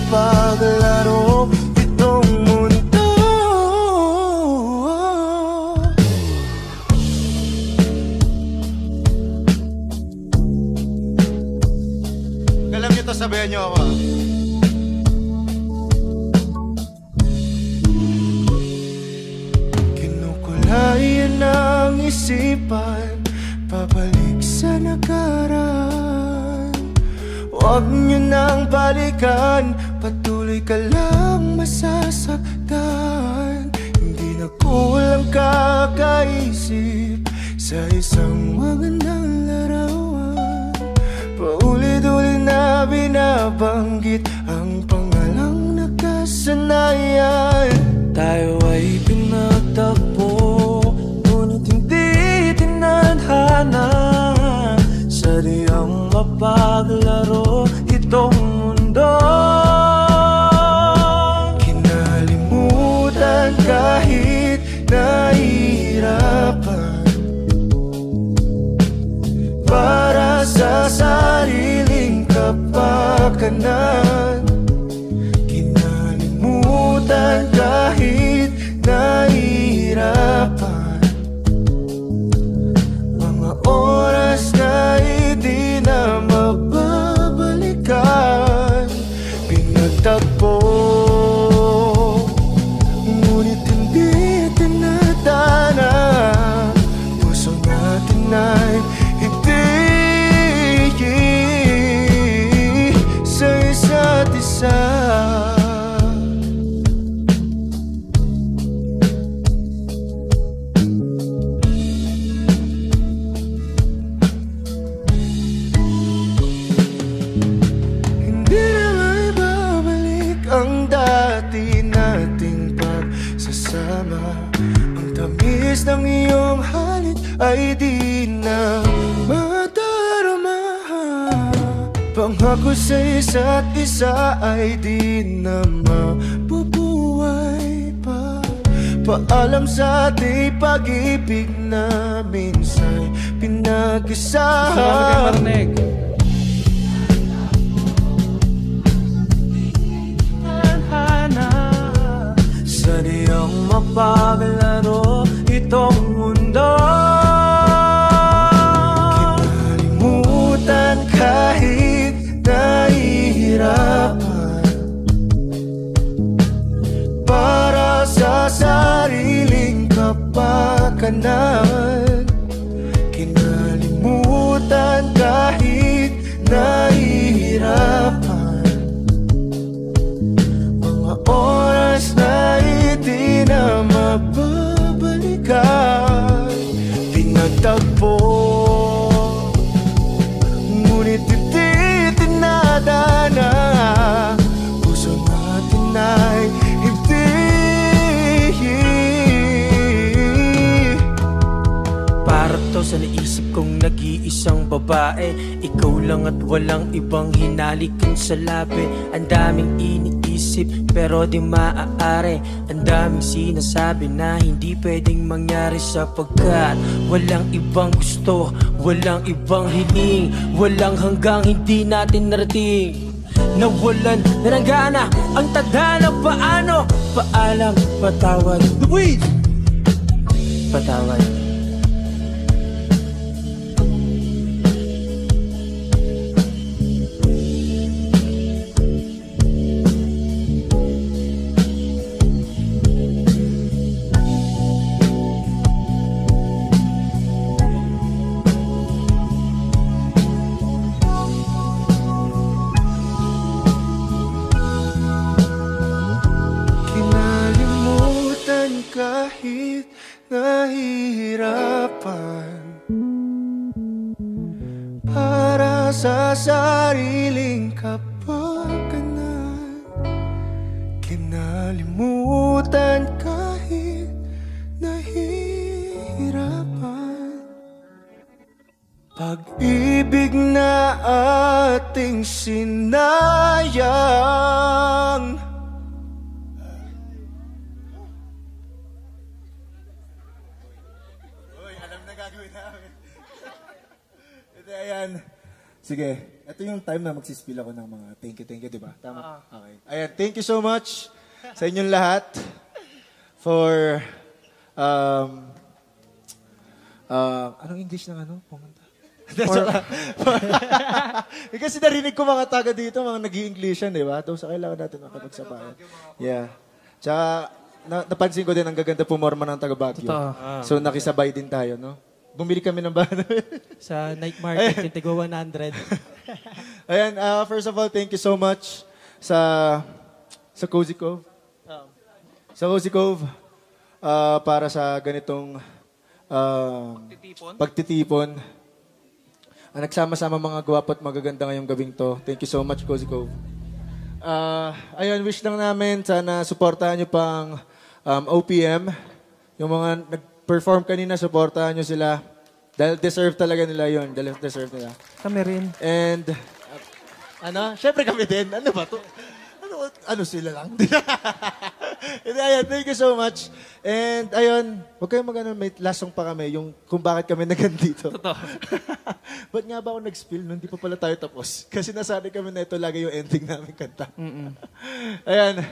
mapaglaro itong mundo. Alam niyo to, sabihan niyo ako. Kinukulayan ang isipan, pabalik sa nakaraan. Huwag niyo nang balikan, patuloy ka lang masasaktan. Hindi na kulang kakaisip sa isang magandang larawan. Paulit-ulit na binabanggit ang pangalang nakasanayan. Tayo ay pinagtagpo, ngunit hindi tinadhana. Sadyang mapaglaro itong mundo. Kinalimutan kahit nahihirapan, para sa sariling kapakanan. Kinalimutan kahit nahihirapan, mga oras na hindi na mababalikan. Pinagtagpo, ngunit hindi tinadhana. Puso natin ay hindi sa isa't isa. Hindi na maibabalik ang dati nating pagsasama. Ang tamis ng iyong halik ay di na madarama. Pangako sa isa't isa ay di na mabubuhay pa. Paalam sa ating pag-ibig na minsan pinag-isahan. Sadyang mapaglaro itong mundo. Kinalimutan kahit nahihirapan, para sa sariling kapakanan. Kinalimutan kahit nahihirapan, mga oras na hindi na mababalikan. Pinagtagpo, ngunit hindi tinadhana. Puso natin ay hindi. Parto sa naisip kong nag-iisang babae, ikaw lang at walang ibang hinalikan sa labi. Ang daming iniisip pero di maaari, ang daming sinasabi na hindi pwedeng mangyari, sapagkat walang ibang gusto, walang ibang hiling, walang hanggang hindi natin narating. Nawalan na ng gana ang tadhana. Paano? Paalam, patawad, patawad. Kahit nahihirapan, para sa sariling kapakanan. Kinalimutan kahit nahihirapan, pag-ibig na ating sinayang. Sige, ito yung time na magsispill ako ng mga thank you, di ba? Tama? Okay. Ayan, thank you so much sa inyong lahat for, anong English ng ano? Pumunta. Kasi narinig ko mga taga dito, mga nag-i-Englishan, di ba? So, kailangan natin makapagsabayan. Yeah. Tsaka, napansin ko din, ang gaganda pumorma ng taga Baguio. So, nakisabay din tayo, no? Bumili kami ng bahan. Sa night market, yung Tigo 100. Ayan, first of all, thank you so much sa Cozy Cove. Sa Cozy Cove, para sa ganitong pagtitipon. Nagsama-sama mga gwapo at magaganda ngayong gabing to. Thank you so much, Cozy Cove. Ayun, wish lang namin, sana supportahan nyo pang OPM. Yung mga nag-perform kanina, supportahan nyo sila. Dahil deserve talaga nila yun. Dahil deserve nila. Kami rin. And, syempre kami din. Ano ba to? Ano sila lang? And ayun, thank you so much. And ayun, huwag kayong mag-ano, may last song pa kami, yung kung bakit kami nagandito. Totoo. Ba't nga ba ako nag-spill? Hindi pa pala tayo tapos. Kasi nasabi kami na ito lagi yung ending namin kanta. Ayan.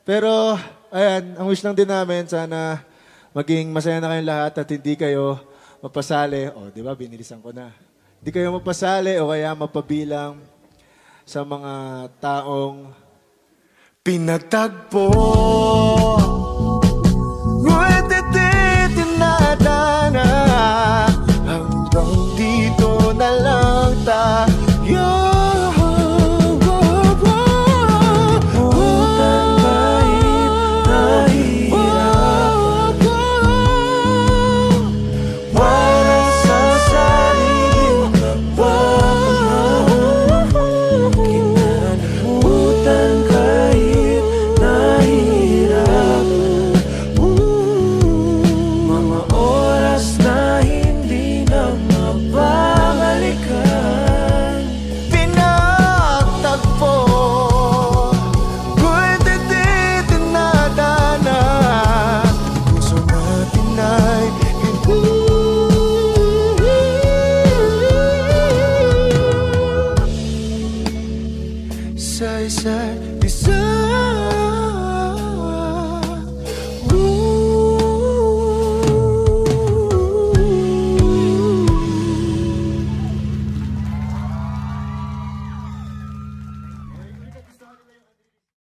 Pero, ayan, ang wish lang din namin, sana maging masaya na kayong lahat at hindi kayo mapasali. O, di ba, binilisan ko na. Hindi kayo mapasali o kaya mapabilang sa mga taong pinagtagpo